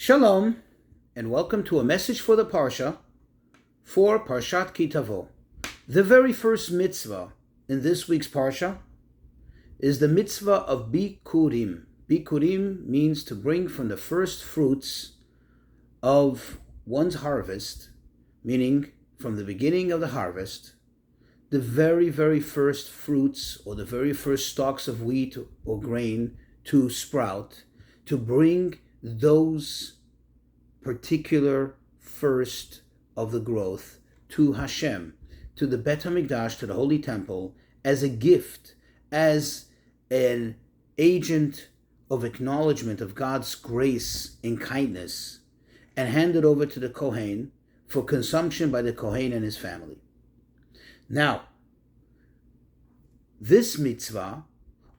Shalom, and welcome to a message for the Parsha for Parshat Ki-Tavo. The very first mitzvah in this week's Parsha is the mitzvah of Bikurim. Bikurim means to bring from the first fruits of one's harvest, meaning from the beginning of the harvest, the very, very first fruits or the very first stalks of wheat or grain to sprout, to bring those particular first of the growth to Hashem, to the Bet HaMikdash, to the Holy Temple, as a gift, as an agent of acknowledgement of God's grace and kindness, and hand it over to the Kohen for consumption by the Kohen and his family. Now, this mitzvah,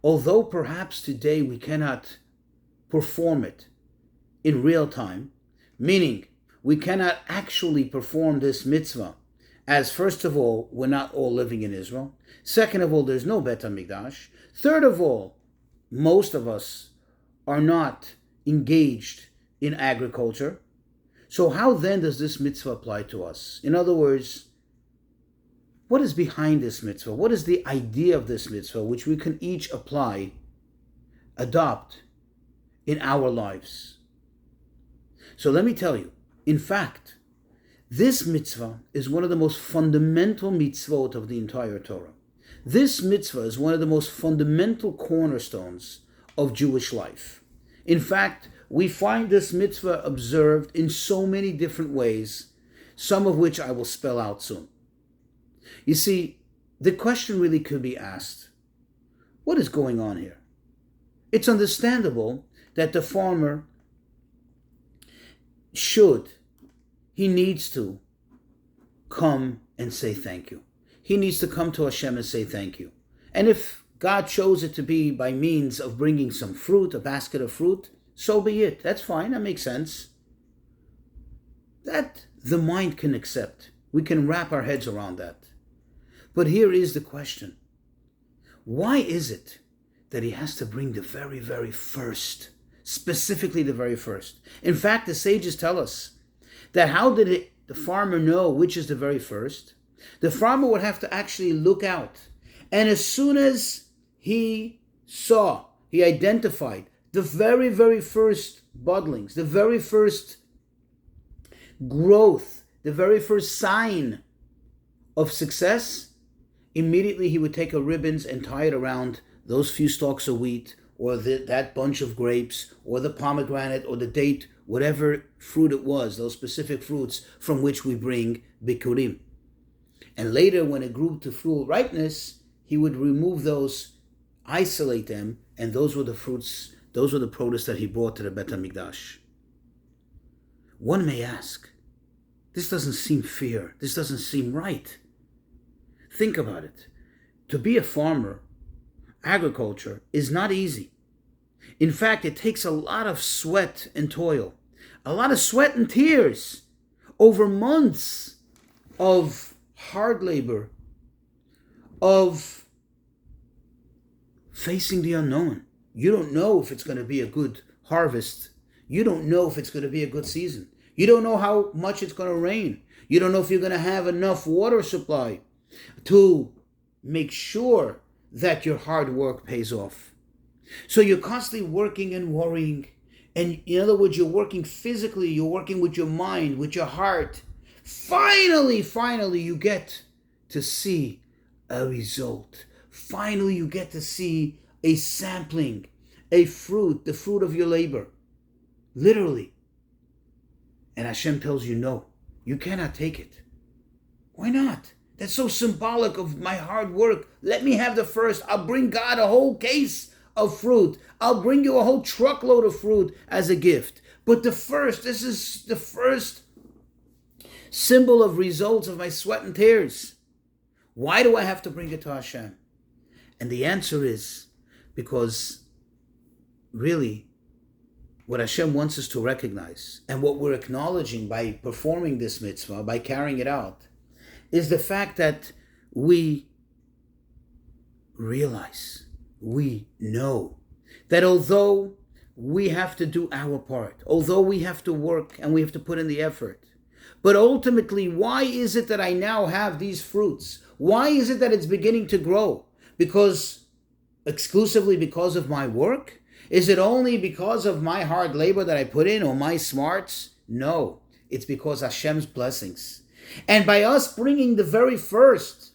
although perhaps today we cannot perform it in real time, meaning we cannot actually perform this mitzvah, as first of all, we're not all living in Israel. Second of all, there's no Bet HaMikdash. Third of all, most of us are not engaged in agriculture. So how then does this mitzvah apply to us? In other words, what is behind this mitzvah? What is the idea of this mitzvah which we can each apply, adopt in our lives? So let me tell you, in fact, this mitzvah is one of the most fundamental mitzvot of the entire Torah. This mitzvah is one of the most fundamental cornerstones of Jewish life. In fact, we find this mitzvah observed in so many different ways, some of which I will spell out soon. You see, the question really could be asked, what is going on here? It's understandable that the farmer he needs to come and say thank you. He needs to come to Hashem and say thank you. And if God chose it to be by means of bringing some fruit, a basket of fruit, so be it. That's fine. That makes sense. That the mind can accept. We can wrap our heads around that. But here is the question. Why is it that he has to bring the very, very first, specifically the very first? In fact, the sages tell us that how did the farmer know which is the very first? The farmer would have to actually look out. And as soon as he identified the very, very first buddlings, the very first growth, the very first sign of success, immediately he would take a ribbons and tie it around those few stalks of wheat, or that bunch of grapes, or the pomegranate, or the date, whatever fruit it was, those specific fruits from which we bring bikurim. And later, when it grew to full ripeness, he would remove those, isolate them, and those were the fruits, those were the produce that he brought to the Bet HaMikdash. One may ask, this doesn't seem fair, this doesn't seem right. Think about it. To be a farmer, agriculture is not easy. In fact, it takes a lot of sweat and toil, a lot of sweat and tears over months of hard labor, of facing the unknown. You don't know if it's going to be a good harvest. You don't know if it's going to be a good season. You don't know how much it's going to rain. You don't know if you're going to have enough water supply to make sure that your hard work pays off. So you're constantly working and worrying. And in other words, you're working physically, you're working with your mind, with your heart. Finally, you get to see a result. Finally, you get to see a sampling, a fruit, the fruit of your labor. Literally. And Hashem tells you, no, you cannot take it. Why not? That's so symbolic of my hard work. Let me have the first. I'll bring God a whole case of fruit. I'll bring you a whole truckload of fruit as a gift. But this is the first symbol of results of my sweat and tears. Why do I have to bring it to Hashem? And the answer is because really what Hashem wants us to recognize and what we're acknowledging by performing this mitzvah, by carrying it out, is the fact that we realize, we know that although we have to do our part, although we have to work and we have to put in the effort. But ultimately, why is it that I now have these fruits? Why is it that it's beginning to grow? Exclusively because of my work? Is it only because of my hard labor that I put in or my smarts? No, it's because Hashem's blessings. And by us bringing the very first,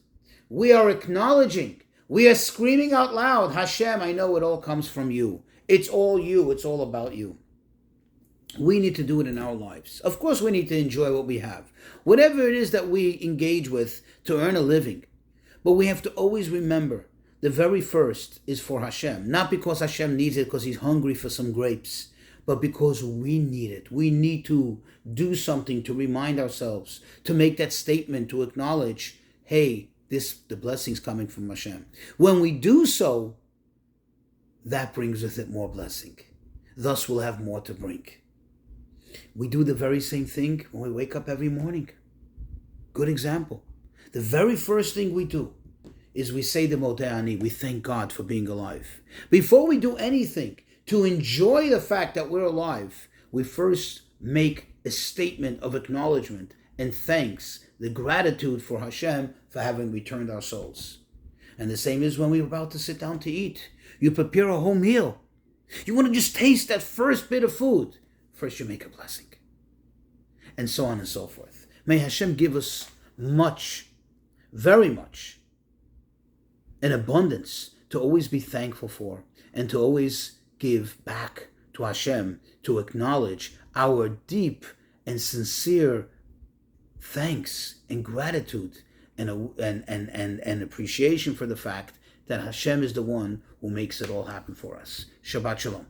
we are acknowledging, we are screaming out loud, Hashem, I know it all comes from you. It's all you. It's all about you. We need to do it in our lives. Of course, we need to enjoy what we have. Whatever it is that we engage with to earn a living. But we have to always remember, the very first is for Hashem. Not because Hashem needs it because he's hungry for some grapes, but because we need it. We need to do something to remind ourselves, to make that statement, to acknowledge, hey, the blessing's coming from Hashem. When we do so, that brings with it more blessing. Thus we'll have more to bring. We do the very same thing when we wake up every morning. Good example. The very first thing we do is we say the Modeh Ani. We thank God for being alive. Before we do anything to enjoy the fact that we're alive, we first make a statement of acknowledgement and thanks, the gratitude for Hashem for having returned our souls. And the same is when we're about to sit down to eat. You prepare a whole meal. You want to just taste that first bit of food. First you make a blessing. And so on and so forth. May Hashem give us much, very much, an abundance to always be thankful for and to always give back to Hashem, to acknowledge our deep and sincere thanks and gratitude and appreciation for the fact that Hashem is the one who makes it all happen for us. Shabbat Shalom.